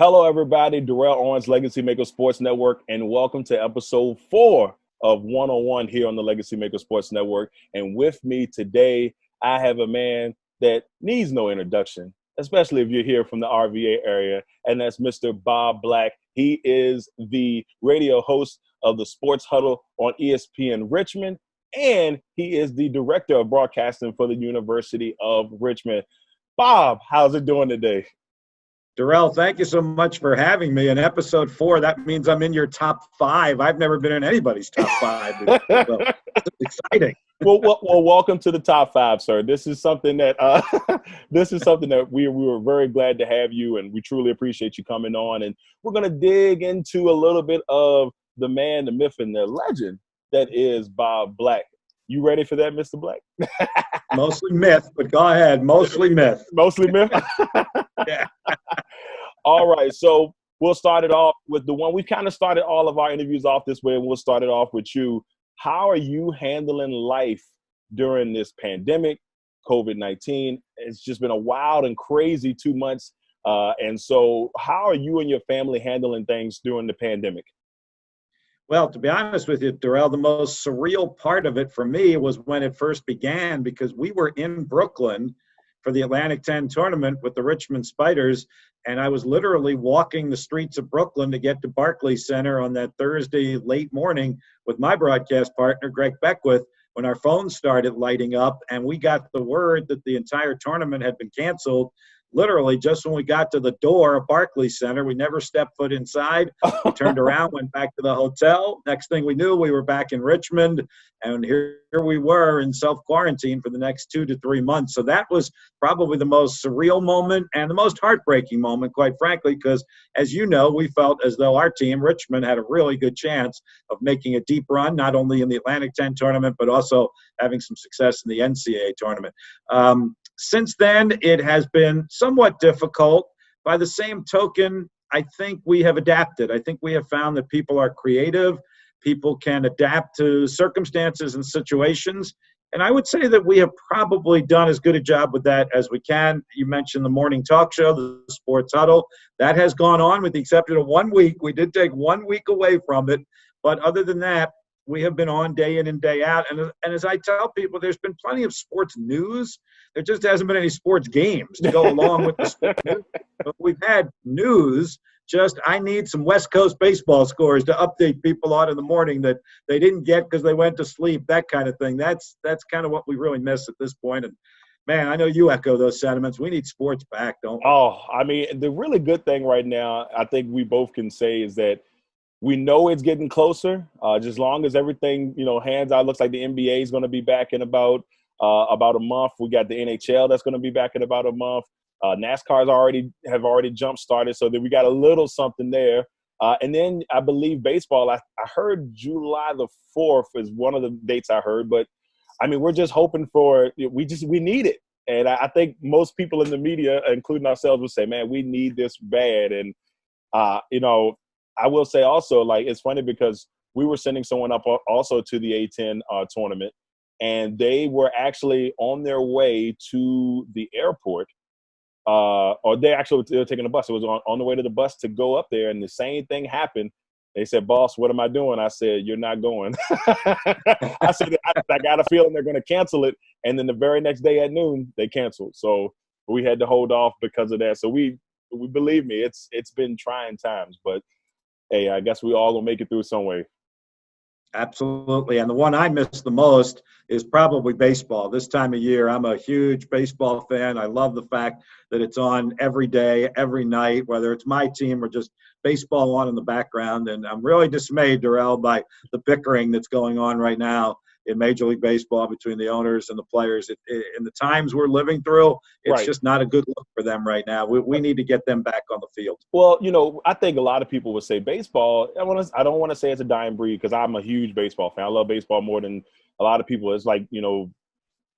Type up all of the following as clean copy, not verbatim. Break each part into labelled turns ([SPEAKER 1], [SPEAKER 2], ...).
[SPEAKER 1] Hello, everybody. Darrell, Owens, Legacy Maker Sports Network, and welcome to episode 4 of 101 here on the Legacy Maker Sports Network. And with me today, I have a man that needs no introduction, especially if you're here from the RVA area, and that's Mr. Bob Black. He is the radio host of the Sports Huddle on ESPN Richmond, and he is the director of broadcasting for the University of Richmond. Bob, how's it doing today?
[SPEAKER 2] Darrell, thank you so much for having me. In episode 4, that means I'm in your top 5. I've never been in anybody's top 5. So it's exciting.
[SPEAKER 1] Well, welcome to the top 5, sir. This is something that we were very glad to have you, and we truly appreciate you coming on. And we're going to dig into a little bit of the man, the myth, and the legend that is Bob Black. You ready for that, Mr. Black?
[SPEAKER 2] Mostly myth, but go ahead. Mostly myth.
[SPEAKER 1] Mostly myth?
[SPEAKER 2] Yeah.
[SPEAKER 1] All right. So we'll start it off with the one. We kind of started all of our interviews off this way, and we'll start it off with you. How are you handling life during this pandemic, COVID-19? It's just been a wild and crazy 2 months. And so how are you and your family handling things during the pandemic?
[SPEAKER 2] Well, to be honest with you, Darrell, the most surreal part of it for me was when it first began, because we were in Brooklyn for the Atlantic 10 tournament with the Richmond Spiders, and I was literally walking the streets of Brooklyn to get to Barclays Center on that Thursday late morning with my broadcast partner, Greg Beckwith, when our phones started lighting up, and we got the word that the entire tournament had been canceled. Literally, just when we got to the door of Barclays Center, we never stepped foot inside. We turned around, went back to the hotel. Next thing we knew, we were back in Richmond, and here we were in self-quarantine for the next 2 to 3 months. So that was probably the most surreal moment and the most heartbreaking moment, quite frankly, because, as you know, we felt as though our team, Richmond, had a really good chance of making a deep run, not only in the Atlantic 10 tournament, but also having some success in the NCAA tournament. Since then, it has been somewhat difficult. By the same token, I think we have adapted. I think we have found that people are creative. People can adapt to circumstances and situations. And I would say that we have probably done as good a job with that as we can. You mentioned the morning talk show, the Sports Huddle. That has gone on with the exception of 1 week. We did take 1 week away from it. But other than that, we have been on day in and day out. And as I tell people, there's been plenty of sports news. There just hasn't been any sports games to go along with the sports news. But we've had news. Just I need some West Coast baseball scores to update people on in the morning that they didn't get because they went to sleep, that kind of thing. That's kind of what we really miss at this point. And, man, I know you echo those sentiments. We need sports back, don't we?
[SPEAKER 1] Oh, I mean, the really good thing right now, I think we both can say, is that we know it's getting closer. Just as long as everything, hands out. Looks like the NBA is going to be back in about a month. We got the NHL that's going to be back in about a month. NASCAR's have already jump started, so that we got a little something there. And then I believe baseball. I heard July the 4th is one of the dates I heard, but I mean we're just hoping for. We need it, and I think most people in the media, including ourselves, will say, "Man, we need this bad." And I will say also, like, it's funny because we were sending someone up also to the A10 tournament, and they were actually on their way to the airport, or they were taking a bus. It was on the way to the bus to go up there, and the same thing happened. They said, "Boss, what am I doing?" I said, "You're not going." I said, I got a feeling they're going to cancel it, and then the very next day at noon, they canceled. So we had to hold off because of that. So we believe me, it's been trying times, but hey, I guess we all gonna make it through some way.
[SPEAKER 2] Absolutely. And the one I miss the most is probably baseball. This time of year, I'm a huge baseball fan. I love the fact that it's on every day, every night, whether it's my team or just baseball on in the background. And I'm really dismayed, Darrell, by the bickering that's going on right now in Major League Baseball between the owners and the players. In the times we're living through, it's just not a good look for them right now. We need to get them back on the field.
[SPEAKER 1] Well, I think a lot of people would say baseball, I don't want to say it's a dying breed because I'm a huge baseball fan. I love baseball more than a lot of people. It's like,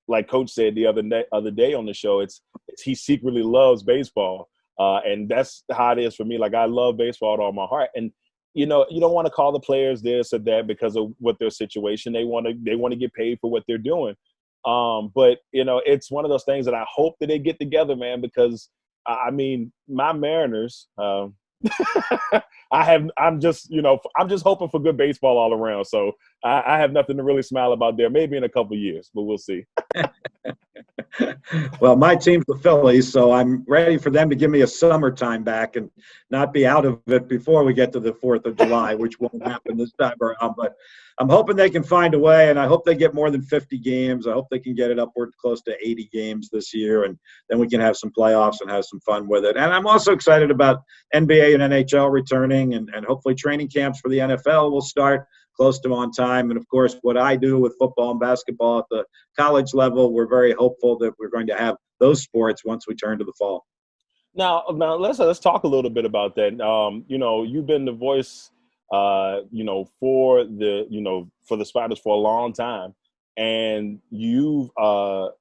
[SPEAKER 1] like Coach said the other day on the show, it's he secretly loves baseball. And that's how it is for me. Like, I love baseball with all my heart. And you don't want to call the players this or that because of what their situation. They want to get paid for what they're doing. But it's one of those things that I hope that they get together, man, because I mean, my Mariners, I'm just hoping for good baseball all around. So I have nothing to really smile about there. Maybe in a couple of years, but we'll see.
[SPEAKER 2] Well, my team's the Phillies, so I'm ready for them to give me a summertime back and not be out of it before we get to the 4th of July, which won't happen this time around. But I'm hoping they can find a way, and I hope they get more than 50 games. I hope they can get it upward close to 80 games this year, and then we can have some playoffs and have some fun with it. And I'm also excited about NBA and NHL returning, and hopefully training camps for the NFL will start close to on time. And, of course, what I do with football and basketball at the college level, we're very hopeful that we're going to have those sports once we turn to the fall.
[SPEAKER 1] Now let's talk a little bit about that. You've been the voice, for the Spiders for a long time, and you've had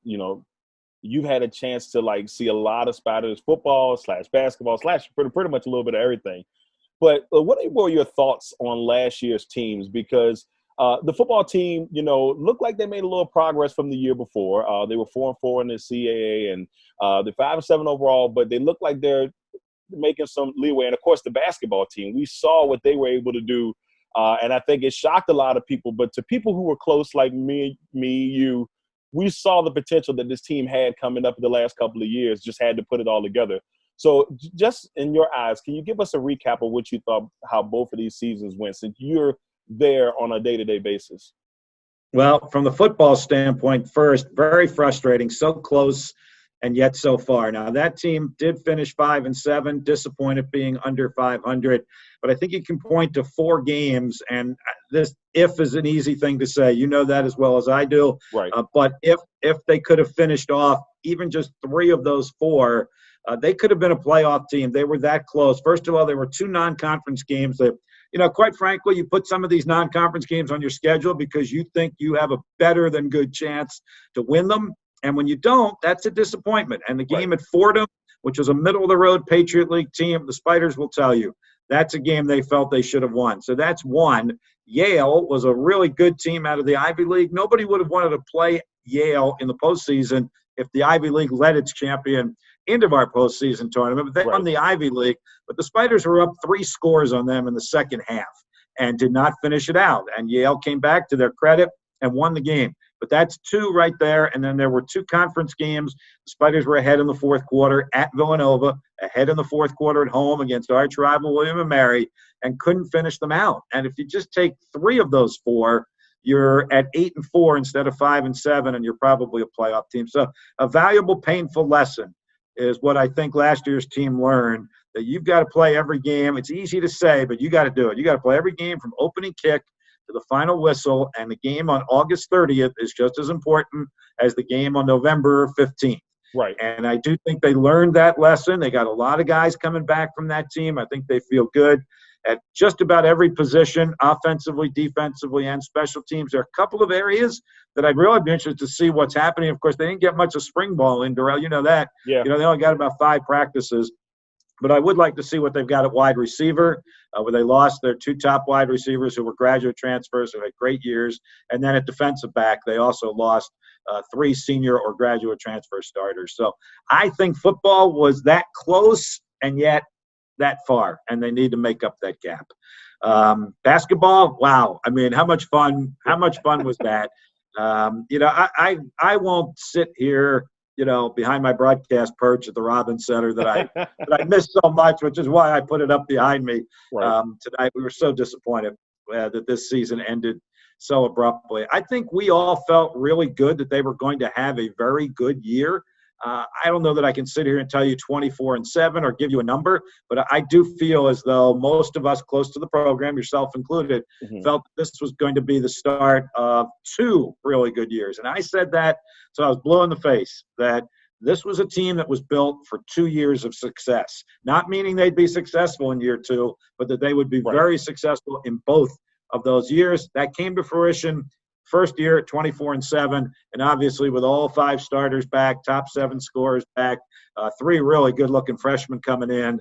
[SPEAKER 1] a chance to see a lot of Spiders football / basketball / pretty much a little bit of everything. But what were your thoughts on last year's teams? Because the football team, looked like they made a little progress from the year before. They were 4-4 in the CAA, and they're 5-7 overall, but they look like they're making some leeway. And, of course, the basketball team, we saw what they were able to do, and I think it shocked a lot of people. But to people who were close like me, you, we saw the potential that this team had coming up in the last couple of years, just had to put it all together. So just in your eyes, can you give us a recap of what you thought, how both of these seasons went, since you're there on a day-to-day basis?
[SPEAKER 2] Well, from the football standpoint, first, very frustrating, so close and yet so far. Now, that team did finish 5-7, disappointed being under 500, but I think you can point to 4 games, and this if is an easy thing to say. You know that as well as I do.
[SPEAKER 1] Right.
[SPEAKER 2] But if they could have finished off even just 3 of those 4, they could have been a playoff team. They were that close. First of all, there were 2 non-conference games that, quite frankly, you put some of these non-conference games on your schedule because you think you have a better than good chance to win them. And when you don't, that's a disappointment. And the game at Fordham, which was a middle-of-the-road Patriot League team, the Spiders will tell you, that's a game they felt they should have won. So that's one. Yale was a really good team out of the Ivy League. Nobody would have wanted to play Yale in the postseason if the Ivy League led its champion into our postseason tournament. But they won the Ivy League, but the Spiders were up 3 scores on them in the second half and did not finish it out. And Yale came back to their credit and won the game. But that's 2 right there. And then there were 2 conference games. The Spiders were ahead in the 4th quarter at Villanova, ahead in the 4th quarter at home against arch rival William & Mary, and couldn't finish them out. And if you just take 3 of those 4, you're at 8-4 instead of 5-7, and you're probably a playoff team. So a valuable, painful lesson is what I think last year's team learned, that you've got to play every game. It's easy to say, but you got to do it. You got to play every game from opening kick to the final whistle, and the game on August 30th is just as important as the game on November 15th.
[SPEAKER 1] Right.
[SPEAKER 2] And I do think they learned that lesson. They got a lot of guys coming back from that team. I think they feel good at just about every position, offensively, defensively, and special teams. There are a couple of areas that I'd really be interested to see what's happening. Of course, they didn't get much of spring ball in, Darrell. You know that.
[SPEAKER 1] Yeah.
[SPEAKER 2] They only got about 5 practices. But I would like to see what they've got at wide receiver, where they lost their 2 top wide receivers who were graduate transfers, who had great years. And then at defensive back, they also lost 3 senior or graduate transfer starters. So I think football was that close and yet that far, and they need to make up that gap. Basketball, wow. I mean, how much fun was that? I won't sit here, behind my broadcast perch at the Robbins Center that I missed so much, which is why I put it up behind me tonight. We were so disappointed that this season ended so abruptly. I think we all felt really good that they were going to have a very good year. I don't know that I can sit here and tell you 24-7 or give you a number, but I do feel as though most of us close to the program, yourself included, felt this was going to be the start of 2 really good years. And I said that, so I was blue in the face, that this was a team that was built for 2 years of success. Not meaning they'd be successful in year 2, but that they would be very successful in both of those years. That came to fruition first year at 24-7, and obviously with all 5 starters back, top 7 scorers back, 3 really good-looking freshmen coming in.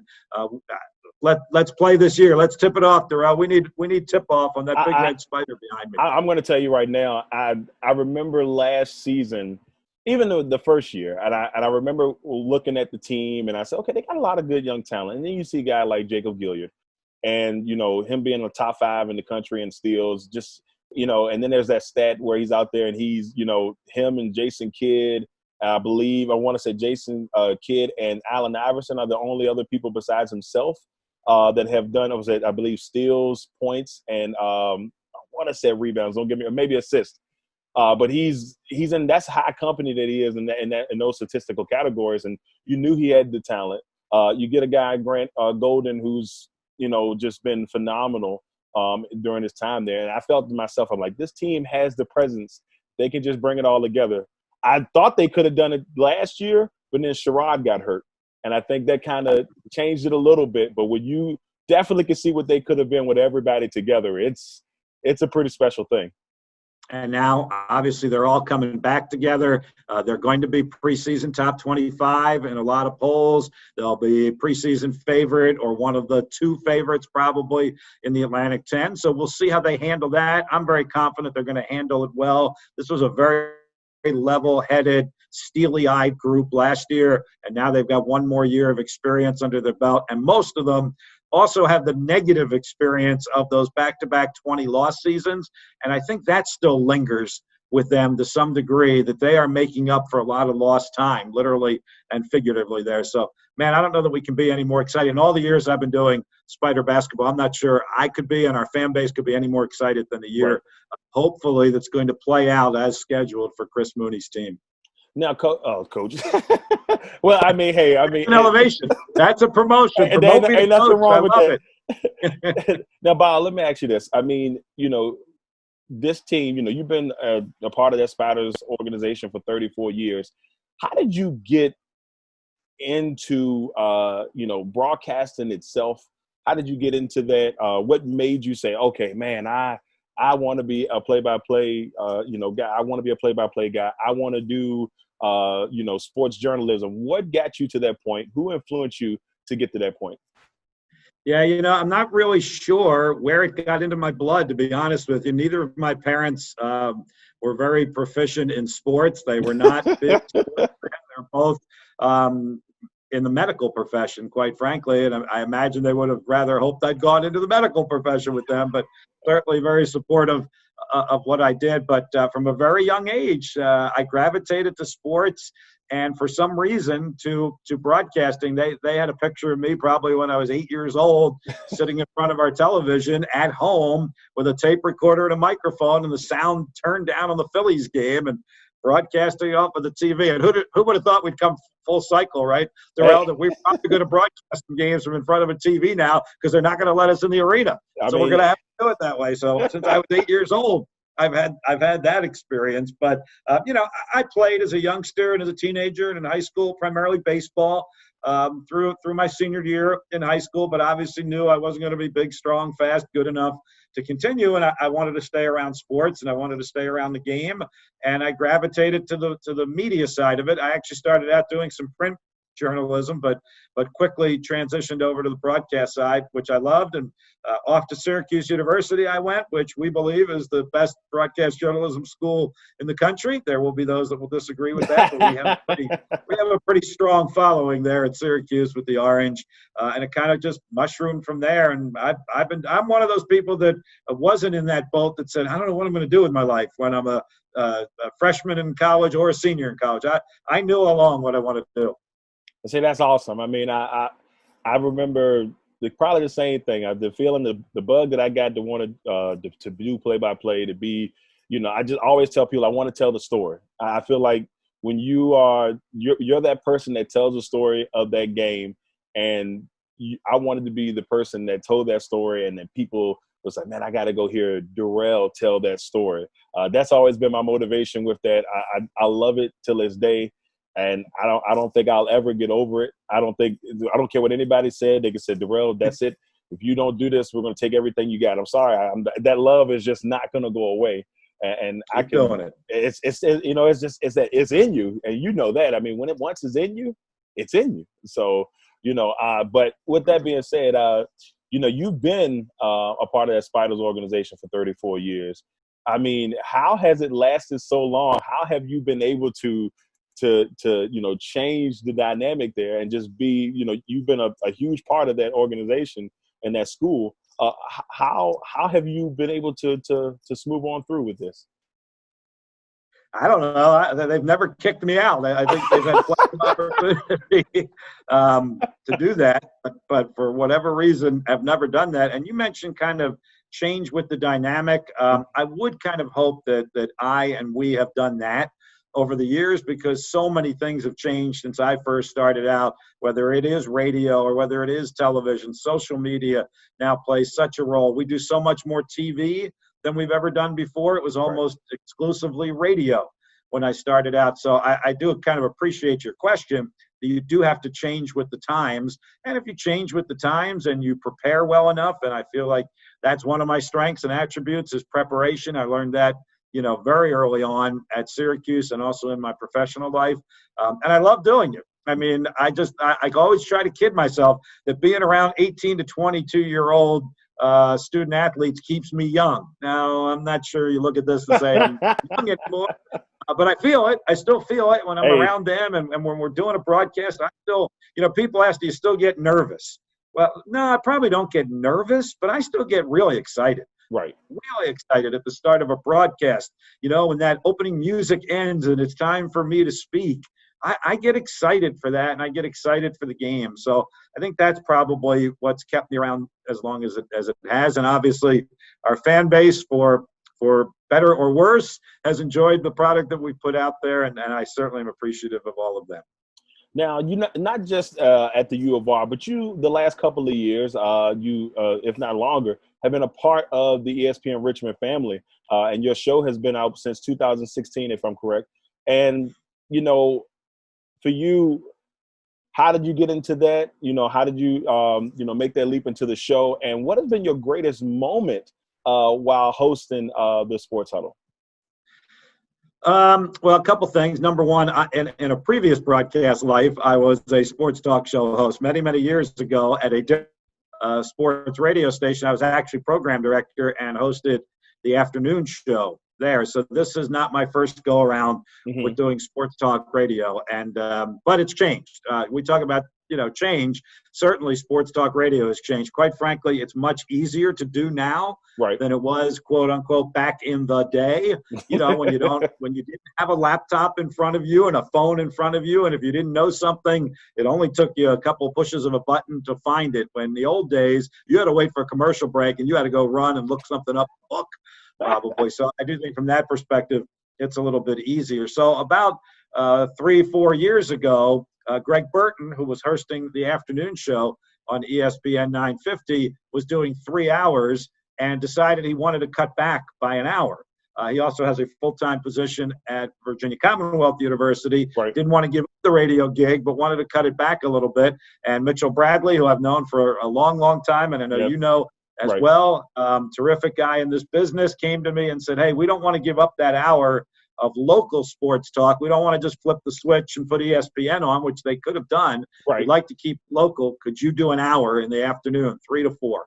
[SPEAKER 2] Let's play this year. Let's tip it off, Darrell. We need tip-off on that big red spider behind me.
[SPEAKER 1] I'm going to tell you right now, I remember last season even the first year, and I remember looking at the team, and I said, okay, they got a lot of good young talent. And then you see a guy like Jacob Gilliard, and him being a top 5 in the country in steals, just and then there's that stat where he's out there and he's him and Jason Kidd. I want to say Jason Kidd and Allen Iverson are the only other people besides himself that have done, I believe, steals, points, and I want to say rebounds. Don't give me, or maybe assists. But he's in, that's high company that he is in those statistical categories, and you knew he had the talent. You get a guy, Grant Golden, who's just been phenomenal during his time there, and I felt to myself, I'm like, this team has the presence; they can just bring it all together. I thought they could have done it last year, but then Sherrod got hurt, and I think that kind of changed it a little bit. But when you definitely can see what they could have been with everybody together, it's a pretty special thing.
[SPEAKER 2] And now, obviously, they're all coming back together. They're going to be preseason top 25 in a lot of polls. They'll be preseason favorite or one of the 2 favorites probably in the Atlantic 10. So we'll see how they handle that. I'm very confident they're going to handle it well. This was a very level-headed, steely-eyed group last year, and now they've got one more year of experience under their belt. And most of them also have the negative experience of those back-to-back 20-loss seasons. And I think that still lingers with them to some degree, that they are making up for a lot of lost time, literally and figuratively there. So, man, I don't know that we can be any more excited. In all the years I've been doing Spider basketball, I'm not sure I could be and our fan base could be any more excited than the year, hopefully, that's going to play out as scheduled for Chris Mooney's team.
[SPEAKER 1] Now, Coach. Well, I mean,
[SPEAKER 2] an elevation. That's a promotion.
[SPEAKER 1] Ain't nothing wrong with that. Now, Bob, let me ask you this. I mean, this team, you've been a part of that Spiders organization for 34 years. How did you get into, broadcasting itself? How did you get into that? What made you say, okay, man, I want to be a play-by-play, guy. I want to be a play-by-play guy. I want to do, sports journalism. What got you to that point? Who influenced you to get to that point?
[SPEAKER 2] Yeah, I'm not really sure where it got into my blood, to be honest with you. Neither of my parents were very proficient in sports. They were not big sports fans. They're both in the medical profession, quite frankly. And I imagine they would have rather hoped I'd gone into the medical profession with them, but certainly very supportive of what I did. But from a very young age, I gravitated to sports. And for some reason, to broadcasting, they had a picture of me probably when I was 8 years old, sitting in front of our television at home with a tape recorder and a microphone and the sound turned down on the Phillies game and broadcasting off of the TV. And who would have thought we'd come full cycle, right, Darrell, that we're probably going to broadcast games from in front of a TV now because they're not going to let us in the arena. So we're going to have to do it that way. So since I was 8 years old, I've had that experience, but I played as a youngster and as a teenager and in high school, primarily baseball, through my senior year in high school, but obviously knew I wasn't going to be big, strong, fast, good enough to continue. And I wanted to stay around sports and I wanted to stay around the game. And I gravitated to the media side of it. I actually started out doing some print journalism, but quickly transitioned over to the broadcast side, which I loved. And off to Syracuse University I went, which we believe is the best broadcast journalism school in the country. There will be those that will disagree with that, but we have a pretty strong following there at Syracuse with the Orange, and it kind of just mushroomed from there. And I'm one of those people that wasn't in that boat that said, I don't know what I'm going to do with my life when I'm a freshman in college or a senior in college. I knew all along what I wanted to do.
[SPEAKER 1] See, that's awesome. I mean, I remember probably the same thing. The feeling, the bug that I got to want to do play-by-play, to be, I just always tell people I want to tell the story. I feel like when you're that person that tells the story of that game, and I wanted to be the person that told that story, and then people was like, man, I got to go hear Darrell tell that story. That's always been my motivation with that. I love it till this day. And I don't think I'll ever get over it. I don't care what anybody said. They can say, Darrell, that's it. If you don't do this, we're going to take everything you got. I'm sorry. That love is just not going to go away. And I can doing it. It's it's in you, and you know that. I mean, when it once is in you, it's in you. So but with that being said, you've been a part of that Spiders organization for 34 years. I mean, how has it lasted so long? How have you been able to to change the dynamic there and just be, you've been a huge part of that organization and that school. How have you been able to smooth on through with this?
[SPEAKER 2] I don't know. They've never kicked me out. I think they've had plenty of opportunity to do that, but for whatever reason, have never done that. And you mentioned kind of change with the dynamic. I would kind of hope that I and we have done that over the years, because so many things have changed since I first started out, whether it is radio or whether it is television. Social media now plays such a role. We do so much more TV than we've ever done before. It was almost exclusively radio when I started out. So I do kind of appreciate your question. You do have to change with the times. And if you change with the times and you prepare well enough, and I feel like that's one of my strengths and attributes is preparation. I learned that, very early on at Syracuse and also in my professional life. And I love doing it. I mean, I always try to kid myself that being around 18 to 22-year-old student athletes keeps me young. Now, I'm not sure you look at this and say I'm young anymore, but I feel it. I still feel it when I'm around them. And when we're doing a broadcast, I still, people ask, do you still get nervous? Well, no, I probably don't get nervous, but I still get really excited.
[SPEAKER 1] Right.
[SPEAKER 2] Really excited at the start of a broadcast, when that opening music ends and it's time for me to speak. I get excited for that, and I get excited for the game. So I think that's probably what's kept me around as long as it has. And obviously our fan base, for better or worse, has enjoyed the product that we put out there, and I certainly am appreciative of all of them.
[SPEAKER 1] Now, you not just at the U of R, but the last couple of years, if not longer, have been a part of the ESPN Richmond family, and your show has been out since 2016, if I'm correct. And for you, how did you get into that? How did you make that leap into the show? And what has been your greatest moment while hosting the Sports Huddle?
[SPEAKER 2] Well, a couple things. Number one, in a previous broadcast life, I was a sports talk show host many, many years ago at a sports radio station. I was actually program director and hosted the afternoon show there. So this is not my first go around with doing sports talk radio. And but it's changed. We talk about change. Certainly sports talk radio has changed. Quite frankly, it's much easier to do now than it was, quote unquote, back in the day. When you didn't have a laptop in front of you and a phone in front of you, and if you didn't know something, it only took you a couple pushes of a button to find it. When in the old days, you had to wait for a commercial break and you had to go run and look something up in a book, probably. So I do think from that perspective, it's a little bit easier. So about 3-4 years ago, Greg Burton, who was hosting the afternoon show on ESPN 950, was doing 3 hours and decided he wanted to cut back by an hour. He also has a full-time position at Virginia Commonwealth University. Didn't want to give up the radio gig, but wanted to cut it back a little bit. And Mitchell Bradley, who I've known for a long, long time, and I know as well, terrific guy in this business, came to me and said, hey, we don't want to give up that hour of local sports talk. We don't want to just flip the switch and put ESPN on, which they could have done. We'd like to keep local. Could you do an hour in the afternoon, 3 to 4?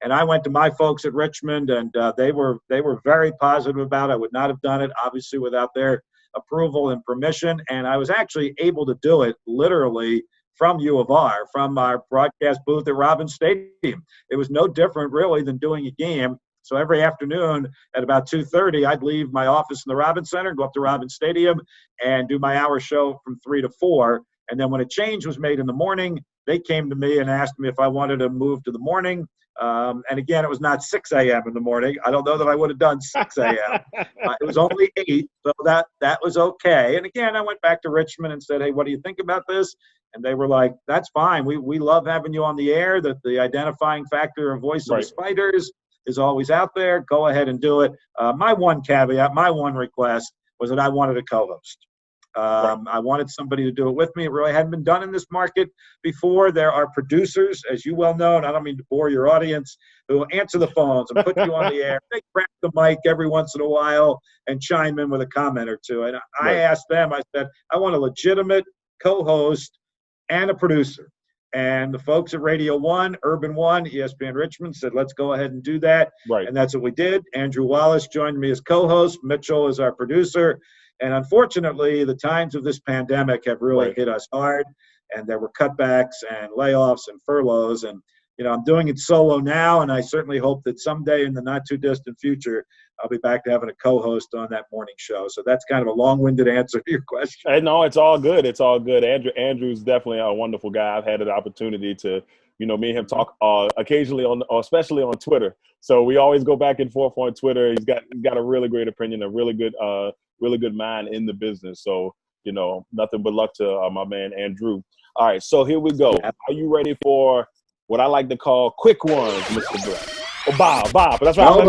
[SPEAKER 2] And I went to my folks at Richmond, and they were very positive about it. I would not have done it, obviously, without their approval and permission. And I was actually able to do it literally from U of R, from our broadcast booth at Robins Stadium. It was no different, really, than doing a game. So every afternoon at about 2:30, I'd leave my office in the Robins Center, go up to Robins Stadium, and do my hour show from 3 to 4. And then when a change was made in the morning, they came to me and asked me if I wanted to move to the morning. And again, it was not 6 a.m. in the morning. I don't know that I would have done 6 a.m. It was only 8, so that was okay. And again, I went back to Richmond and said, hey, what do you think about this? And they were like, that's fine. We love having you on the air. That the identifying factor of voice of the Spiders is always out there. Go ahead and do it. My one caveat, my one request was that I wanted a co-host. I wanted somebody to do it with me. It really hadn't been done in this market before. There are producers, as you well know, and I don't mean to bore your audience, who answer the phones and put you on the air. They crack the mic every once in a while and chime in with a comment or two. And I asked them, I said, I want a legitimate co-host and a producer. And the folks at Radio 1, Urban 1, ESPN Richmond said, let's go ahead and do that. And that's what we did. Andrew Wallace joined me as co-host. Mitchell is our producer. And unfortunately, the times of this pandemic have really
[SPEAKER 1] Right.
[SPEAKER 2] hit us hard, and there were cutbacks and layoffs and furloughs. And, I'm doing it solo now, and I certainly hope that someday in the not too distant future, I'll be back to having a co-host on that morning show. So that's kind of a long-winded answer to your question.
[SPEAKER 1] Hey, no, it's all good. It's all good. Andrew's definitely a wonderful guy. I've had an opportunity to, me and him talk occasionally especially on Twitter. So we always go back and forth on Twitter. He's got a really great opinion, a really good mind in the business. So, nothing but luck to my man Andrew. All right, so here we go. Are you ready for what I like to call quick ones, Mr. Brett? Oh, Bob. That's right.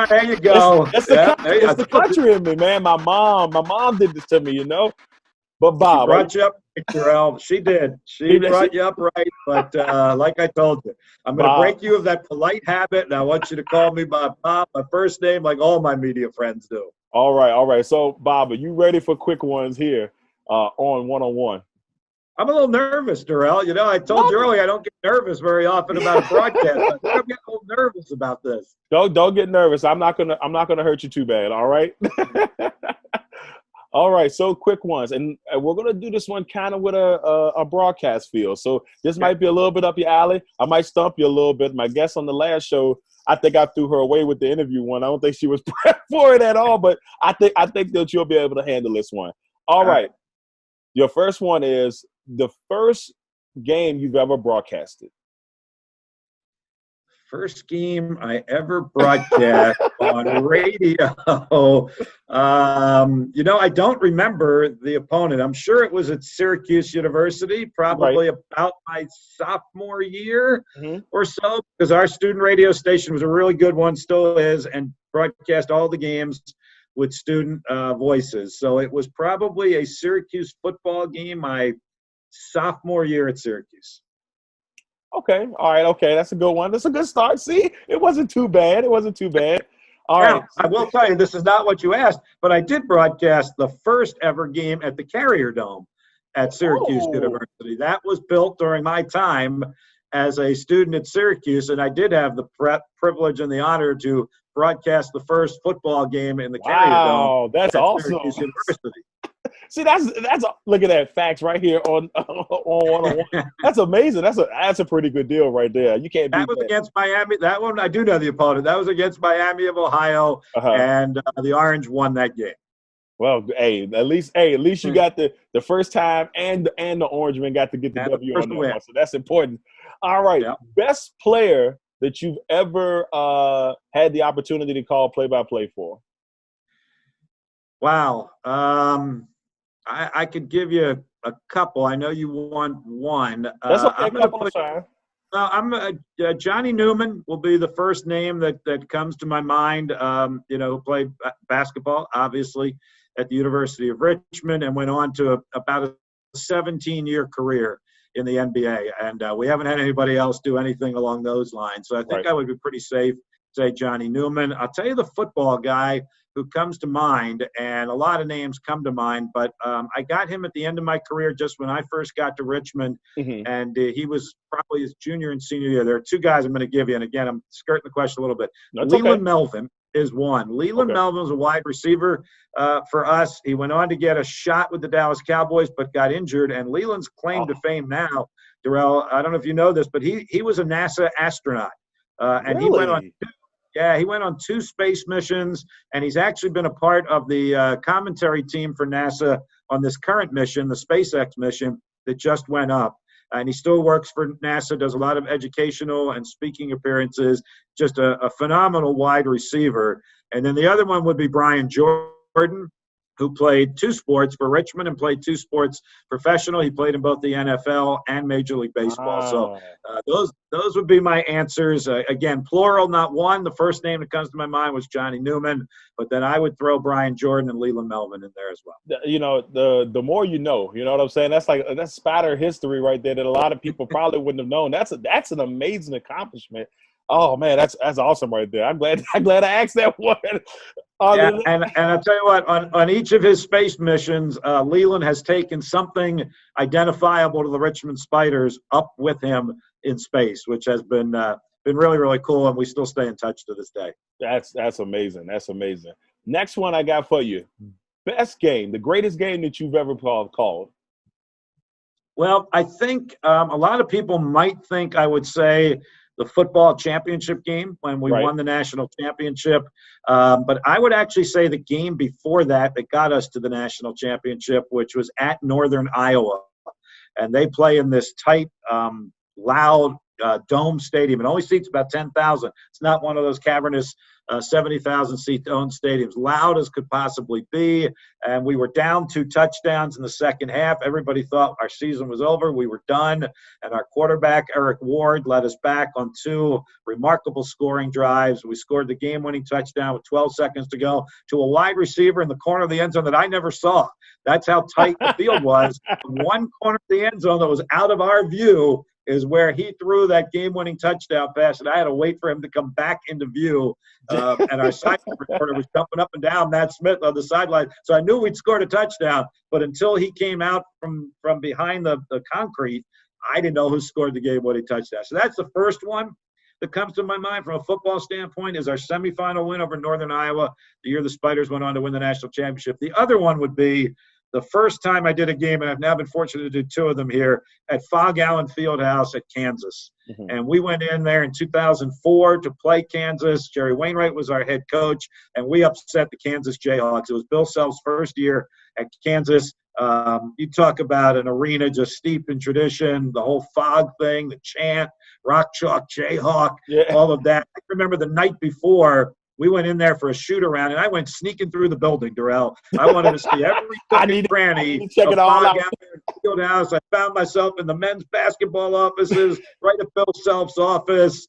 [SPEAKER 2] There you go.
[SPEAKER 1] It's the country in me, man. My mom did this to me, But Bob,
[SPEAKER 2] she brought you up, Darrell. She did. She brought you up right. But like I told you, I'm going to break you of that polite habit, and I want you to call me by Bob, my first name, like all my media friends do.
[SPEAKER 1] All right. So, Bob, are you ready for quick ones here on one-on-one?
[SPEAKER 2] I'm a little nervous, Darrell. I told you earlier I don't get nervous very often about a broadcast. I think I'm getting a little nervous about this.
[SPEAKER 1] Don't get nervous. I'm not gonna hurt you too bad. All right. All right. So quick ones, and we're gonna do this one kind of with a broadcast feel. So this might be a little bit up your alley. I might stump you a little bit. My guest on the last show, I think I threw her away with the interview one. I don't think she was prepped for it at all, but I think that you'll be able to handle this one. All right. Your first one is the first game you've ever broadcasted.
[SPEAKER 2] First game I ever broadcast on radio. I don't remember the opponent. I'm sure it was at Syracuse University, probably about my sophomore year or so, because our student radio station was a really good one, still is, and broadcast all the games with student voices. So it was probably a Syracuse football game my sophomore year at Syracuse.
[SPEAKER 1] Okay. All right. Okay. That's a good one. That's a good start. See, it wasn't too bad. All right.
[SPEAKER 2] I will tell you, this is not what you asked, but I did broadcast the first ever game at the Carrier Dome at Syracuse University. That was built during my time as a student at Syracuse, and I did have the privilege and the honor to broadcast the first football game in the Carrier Dome.
[SPEAKER 1] Wow, that's awesome.
[SPEAKER 2] Syracuse University.
[SPEAKER 1] See, that's look at that facts right here on one-on-one. That's amazing. That's a pretty good deal right there. You can't beat that.
[SPEAKER 2] That was against Miami. That one I do know the opponent. That was against Miami of Ohio, and the Orange won that game.
[SPEAKER 1] Well, at least you got the first time, and the Orangemen got to get the W on that one. So that's important. All right, best player that you've ever had the opportunity to call play-by-play for.
[SPEAKER 2] Wow. I could give you a couple. I know you want one.
[SPEAKER 1] That's okay.
[SPEAKER 2] Johnny Newman will be the first name that comes to my mind, who played basketball, obviously, at the University of Richmond and went on to about a 17-year career in the NBA. And we haven't had anybody else do anything along those lines. So I think I would be pretty safe to say Johnny Newman. I'll tell you the football guy who comes to mind, and a lot of names come to mind, but I got him at the end of my career just when I first got to Richmond, and he was probably his junior and senior year. There are two guys I'm going to give you, and again, I'm skirting the question a little bit. Leland Melvin is one. Leland Melvin was a wide receiver for us. He went on to get a shot with the Dallas Cowboys, but got injured, and Leland's claim to fame now, Darrell, I don't know if you know this, but he was a NASA astronaut, and he went on he went on 2 space missions, and he's actually been a part of the commentary team for NASA on this current mission, the SpaceX mission that just went up. And he still works for NASA, does a lot of educational and speaking appearances, just a phenomenal wide receiver. And then the other one would be Brian Jordan, who played 2 sports for Richmond and played 2 sports professional. He played in both the NFL and Major League Baseball. So those would be my answers. Again, plural, not one. The first name that comes to my mind was Johnny Newman, but then I would throw Brian Jordan and Leland Melvin in there as well.
[SPEAKER 1] The more you know what I'm saying? That's Spider history right there that a lot of people probably wouldn't have known. That's an amazing accomplishment. Oh man, that's awesome right there. I'm glad I asked that one.
[SPEAKER 2] And I'll tell you what, on each of his space missions, Leland has taken something identifiable to the Richmond Spiders up with him in space, which has been really, really cool, and we still stay in touch to this day.
[SPEAKER 1] That's amazing. That's amazing. Next one I got for you. best game, the greatest game that you've ever called?
[SPEAKER 2] Well, I think a lot of people might think I would say the football championship game when we won the national championship. But I would actually say the game before that got us to the national championship, which was at Northern Iowa. And they play in this tight, loud dome stadium. It only seats about 10,000. It's not one of those cavernous 70,000 seat owned stadiums, loud as could possibly be. And we were down 2 touchdowns in the second half. Everybody thought our season was over. We were done. And our quarterback, Eric Ward, led us back on 2 remarkable scoring drives. We scored the game-winning touchdown with 12 seconds to go to a wide receiver in the corner of the end zone that I never saw. That's how tight the field was. One corner of the end zone that was out of our view is where he threw that game-winning touchdown pass, and I had to wait for him to come back into view. And our sideline reporter was jumping up and down, Matt Smith, on the sideline. So I knew we'd scored a touchdown, but until he came out from behind the concrete, I didn't know who scored the game-winning touchdown. So that's the first one that comes to my mind from a football standpoint, is our semifinal win over Northern Iowa, the year the Spiders went on to win the national championship. The other one would be the first time I did a game, and I've now been fortunate to do 2 of them here, at Fog Allen Fieldhouse at Kansas. Mm-hmm. And we went in there in 2004 to play Kansas. Jerry Wainwright was our head coach, and we upset the Kansas Jayhawks. It was Bill Self's first year at Kansas. You talk about an arena just steeped in tradition, the whole fog thing, the chant, Rock Chalk Jayhawk, all of that. I remember the night before, we went in there for a shoot-around, and I went sneaking through the building, Darrell. I wanted to see every cranny of Fog Allen Fieldhouse. I found myself in the men's basketball offices, right at Bill Self's office,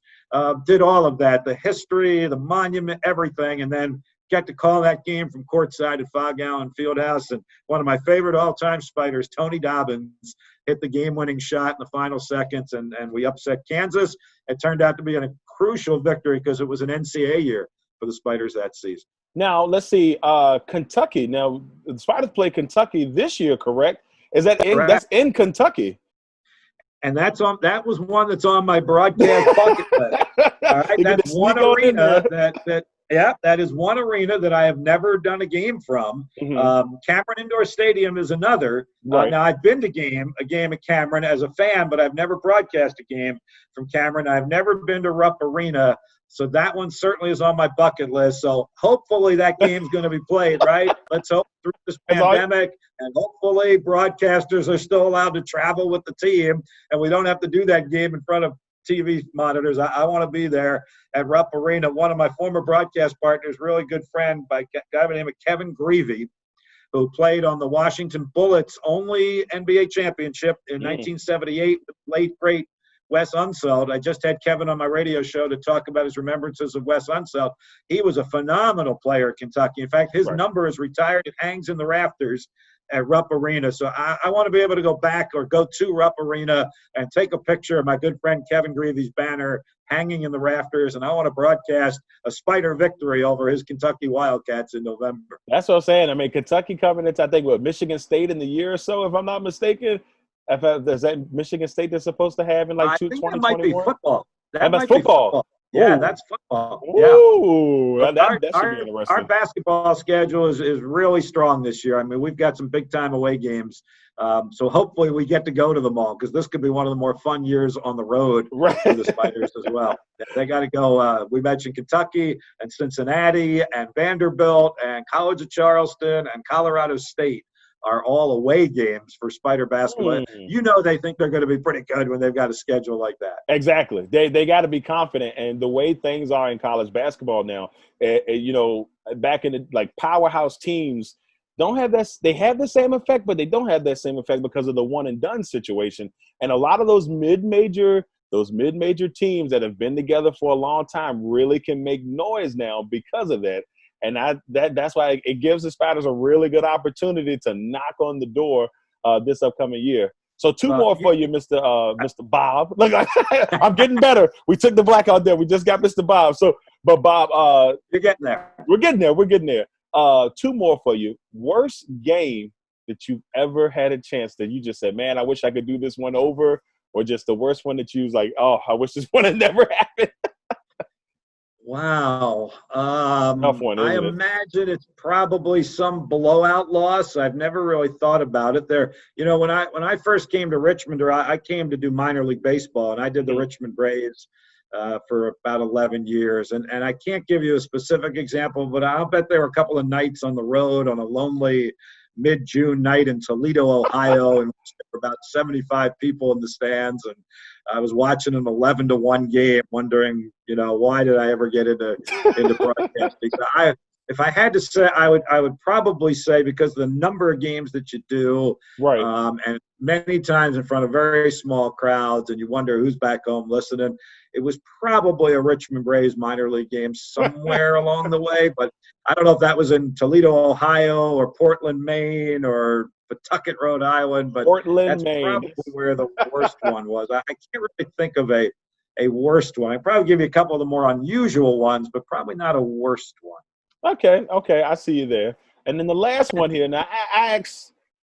[SPEAKER 2] did all of that, the history, the monument, everything, and then got to call that game from courtside at Fog Allen Fieldhouse. And one of my favorite all-time Spiders, Tony Dobbins, hit the game-winning shot in the final seconds, and we upset Kansas. It turned out to be a crucial victory because it was an NCAA year for the Spiders that season.
[SPEAKER 1] Now, let's see, Kentucky. Now, the Spiders play Kentucky this year, correct? Is that that's in Kentucky?
[SPEAKER 2] And that was one that's on my broadcast bucket list. All right, that's one arena that is one arena that I have never done a game from. Mm-hmm. Cameron Indoor Stadium is another. Right. Now, I've been to a game at Cameron as a fan, but I've never broadcast a game from Cameron. I've never been to Rupp Arena. So that one certainly is on my bucket list. So hopefully that game's going to be played, right? Let's hope through this pandemic, and hopefully broadcasters are still allowed to travel with the team, and we don't have to do that game in front of TV monitors. I want to be there at Rupp Arena. One of my former broadcast partners, really good friend, by a guy by the name of Kevin Greavy, who played on the Washington Bullets' only NBA championship in 1978 with late, great Wes Unseld. I just had Kevin on my radio show to talk about his remembrances of Wes Unseld. He was a phenomenal player at Kentucky. In fact, his number is retired. It hangs in the rafters at Rupp Arena. So I want to be able to go back or go to Rupp Arena and take a picture of my good friend Kevin Greavy's banner hanging in the rafters, and I want to broadcast a Spider victory over his Kentucky Wildcats in November.
[SPEAKER 1] That's what I'm saying. I mean, Kentucky coming into, I think, Michigan State in the year or so, if I'm not mistaken. Is that Michigan State they're supposed to have in like 2021?
[SPEAKER 2] That might be football.
[SPEAKER 1] That's football.
[SPEAKER 2] Yeah, that's football.
[SPEAKER 1] Ooh,
[SPEAKER 2] yeah.
[SPEAKER 1] That should be interesting.
[SPEAKER 2] Our basketball schedule is really strong this year. I mean, we've got some big-time away games. So hopefully we get to go to them all, because this could be one of the more fun years on the road for the Spiders as well. They got to go. We mentioned Kentucky and Cincinnati and Vanderbilt and College of Charleston and Colorado State are all away games for Spider basketball. You know they think they're going to be pretty good when they've got a schedule like that.
[SPEAKER 1] Exactly. They got to be confident. And the way things are in college basketball now, back in the powerhouse teams don't have that. They have the same effect, but they don't have that same effect because of the one and done situation. And a lot of those mid-major teams that have been together for a long time really can make noise now because of that. And that's why it gives the Spiders a really good opportunity to knock on the door this upcoming year. So two more for you, Mr. Bob. Look, I'm getting better. We took the black out there. We just got Mr. Bob. But Bob,
[SPEAKER 2] you're getting there.
[SPEAKER 1] We're getting there. Two more for you. Worst game that you've ever had a chance that you just said, man, I wish I could do this one over, or just the worst one that you was like, oh, I wish this one had never happened.
[SPEAKER 2] Wow.
[SPEAKER 1] Tough one,
[SPEAKER 2] I
[SPEAKER 1] isn't it?
[SPEAKER 2] imagine it's probably some blowout loss. I've never really thought about it. When I first came to Richmond, or I came to do minor league baseball, and I did the
[SPEAKER 1] Mhm.
[SPEAKER 2] Richmond Braves for about 11 years. And I can't give you a specific example, but I'll bet there were a couple of nights on the road on a lonely mid-June night in Toledo, Ohio, and there were about 75 people in the stands, and I was watching an 11-1 game, wondering, why did I ever get into broadcasting? If I had to say, I would probably say, because the number of games that you do,
[SPEAKER 1] Right.
[SPEAKER 2] and many times in front of very small crowds, and you wonder who's back home listening. It was probably a Richmond Braves minor league game somewhere along the way, but I don't know if that was in Toledo, Ohio, or Portland, Maine, or Pawtucket, Rhode Island, but
[SPEAKER 1] Portland,
[SPEAKER 2] that's
[SPEAKER 1] Maine.
[SPEAKER 2] probably where the worst one was. I can't really think of a worst one. I'd probably give you a couple of the more unusual ones, but probably not a worst one.
[SPEAKER 1] Okay, I see you there. And then the last one here. Now, I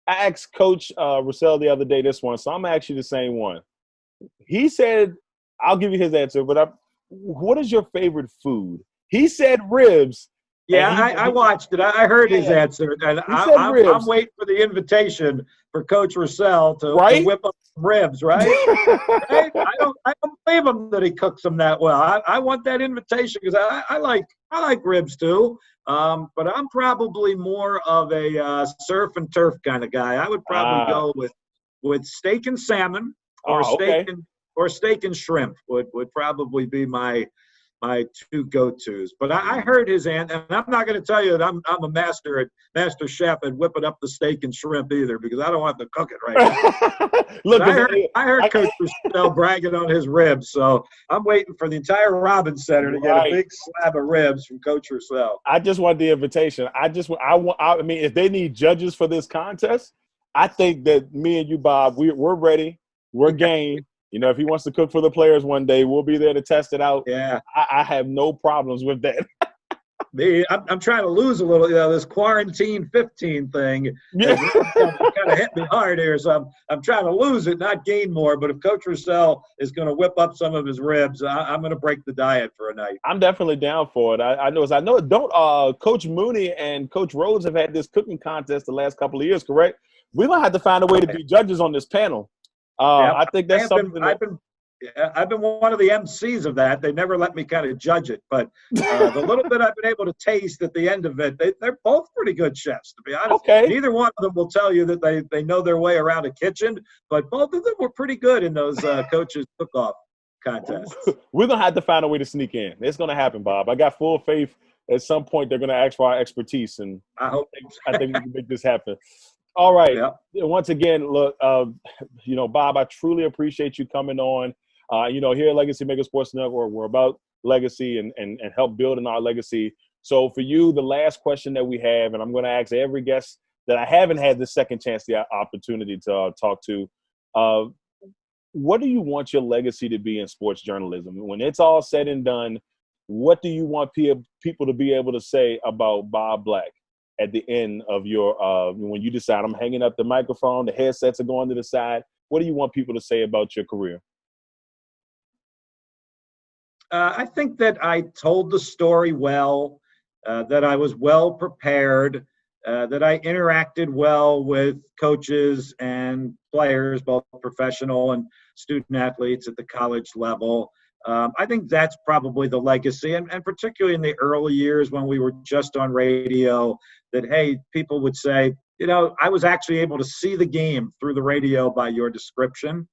[SPEAKER 1] asked Coach Russell the other day this one, so I'm actually the same one. He said, I'll give you his answer, but what is your favorite food? He said ribs.
[SPEAKER 2] Yeah, I watched it. I heard his answer, and I'm waiting for the invitation for Coach Russell to whip up some ribs, right? Right? I don't blame him that he cooks them that well. I want that invitation because I like ribs too. But I'm probably more of a surf and turf kind of guy. I would probably go with steak and salmon, or steak and shrimp would probably be my two go-tos. But I heard his answer, and I'm not going to tell you that I'm a master chef at whipping up the steak and shrimp either, because I don't have to cook it right now. Look, I heard Coach Russell bragging on his ribs, so I'm waiting for the entire Robbins Center to get a big slab of ribs from Coach Russell.
[SPEAKER 1] I just want the invitation. I mean, if they need judges for this contest, I think that me and you, Bob, we're ready. We're game. If he wants to cook for the players one day, we'll be there to test it out.
[SPEAKER 2] Yeah.
[SPEAKER 1] I have no problems with that.
[SPEAKER 2] I'm trying to lose a little, this quarantine 15 thing. Kind of hit me hard here, so I'm trying to lose it, not gain more. But if Coach Russell is going to whip up some of his ribs, I'm going to break the diet for a night.
[SPEAKER 1] I'm definitely down for it. I know it. Don't Coach Mooney and Coach Rhodes have had this cooking contest the last couple of years, correct? We're going to have to find a way to be judges on this panel. I think that's something.
[SPEAKER 2] I've been one of the MCs of that. They never let me kind of judge it, but the little bit I've been able to taste at the end of it, they're both pretty good chefs, to be honest.
[SPEAKER 1] Okay.
[SPEAKER 2] Neither one of them will tell you that they know their way around a kitchen, but both of them were pretty good in those coaches cook-off contests.
[SPEAKER 1] We're going to have to find a way to sneak in. It's going to happen, Bob. I got full faith at some point they're going to ask for our expertise, and I think we can make this happen. All right.
[SPEAKER 2] Yep.
[SPEAKER 1] Once again, look, Bob, I truly appreciate you coming on. Here at Legacy Maker Sports Network, we're about legacy and help building our legacy. So for you, the last question that we have, and I'm going to ask every guest that I haven't had the second chance, the opportunity to talk to, what do you want your legacy to be in sports journalism? When it's all said and done, what do you want people to be able to say about Bob Black at the end of your when you decide I'm hanging up the microphone, the headsets are going to the side? What do you want people to say about your career?
[SPEAKER 2] I think that I told the story well, that I was well prepared, that I interacted well with coaches and players, both professional and student athletes at the college level. I think that's probably the legacy, and particularly in the early years when we were just on radio, that, hey, people would say, I was actually able to see the game through the radio by your description.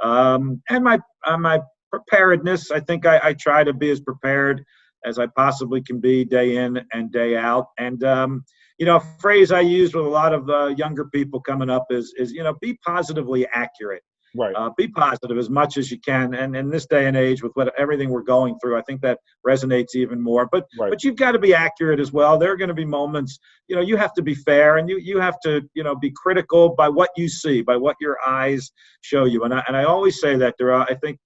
[SPEAKER 2] And my preparedness, I think I try to be as prepared as I possibly can be day in and day out. And, a phrase I use with a lot of younger people coming up is be positively accurate.
[SPEAKER 1] Right.
[SPEAKER 2] Be positive as much as you can. And in this day and age, with everything we're going through, I think that resonates even more. But you've got to be accurate as well. There are going to be moments, you have to be fair, and you have to, be critical by what you see, by what your eyes show you. And I always say that, Darrell. I think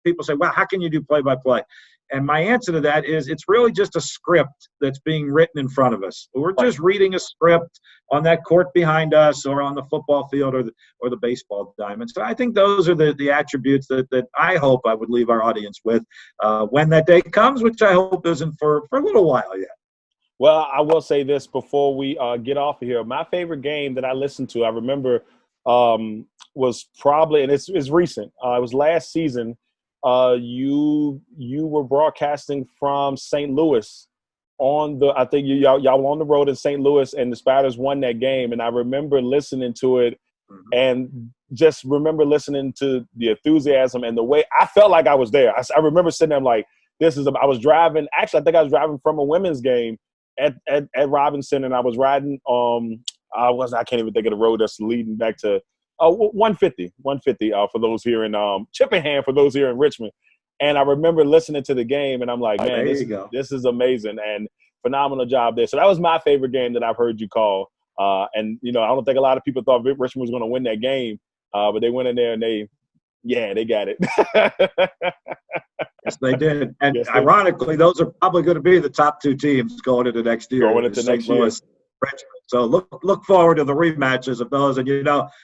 [SPEAKER 2] people say, well, how can you do play-by-play? And my answer to that is it's really just a script that's being written in front of us. We're just reading a script on that court behind us or on the football field or the baseball diamond. So I think those are the attributes that I hope I would leave our audience with when that day comes, which I hope isn't for a little while yet.
[SPEAKER 1] Well, I will say this before we get off of here. My favorite game that I listened to, I remember, was probably, and it's recent. It was last season. You were broadcasting from St. Louis I think y'all were on the road in St. Louis, and the Spiders won that game. And I remember listening to it, and just remember listening to the enthusiasm and the way I felt like I was there. I remember sitting there like, I was driving. Actually, I think I was driving from a women's game at Robinson, and I was riding. I can't even think of the road that's leading back to 150 for those here in Chippenham, for those here in Richmond. And I remember listening to the game, and I'm like, man, this is amazing, and phenomenal job there. So that was my favorite game that I've heard you call. And I don't think a lot of people thought Richmond was going to win that game, but they went in there and they got it.
[SPEAKER 2] Yes, they did. And ironically, those are probably going to be the top two teams going into next year.
[SPEAKER 1] Going into next year.
[SPEAKER 2] Richmond. So look forward to the rematches of those. And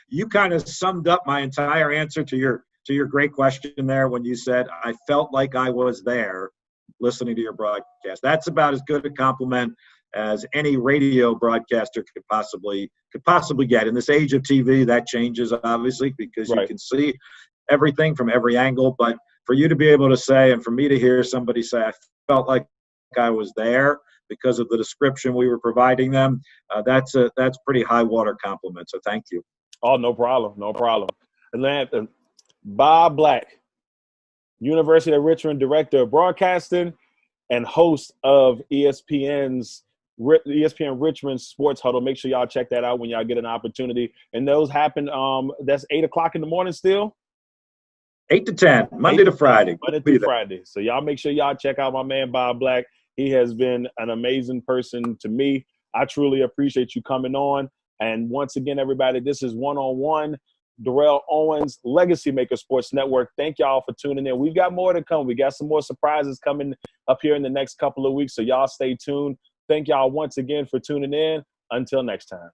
[SPEAKER 2] you kind of summed up my entire answer to your great question there when you said I felt like I was there listening to your broadcast. That's about as good a compliment as any radio broadcaster could possibly get. In this age of TV, that changes obviously because you can see everything from every angle. But for you to be able to say, and for me to hear somebody say, I felt like I was there because of the description we were providing them, that's pretty high water compliment. So thank you.
[SPEAKER 1] Oh, no problem. And Bob Black, University of Richmond Director of Broadcasting and host of ESPN Richmond Sports Huddle. Make sure y'all check that out when y'all get an opportunity. And those happen, that's 8 o'clock in the morning still?
[SPEAKER 2] 8 to 10, Monday to Friday.
[SPEAKER 1] Monday through Friday. So y'all make sure y'all check out my man, Bob Black. He has been an amazing person to me. I truly appreciate you coming on. And once again, everybody, this is One-on-One. Darrell Owens, Legacy Maker Sports Network. Thank y'all for tuning in. We've got more to come. We got some more surprises coming up here in the next couple of weeks. So y'all stay tuned. Thank y'all once again for tuning in. Until next time.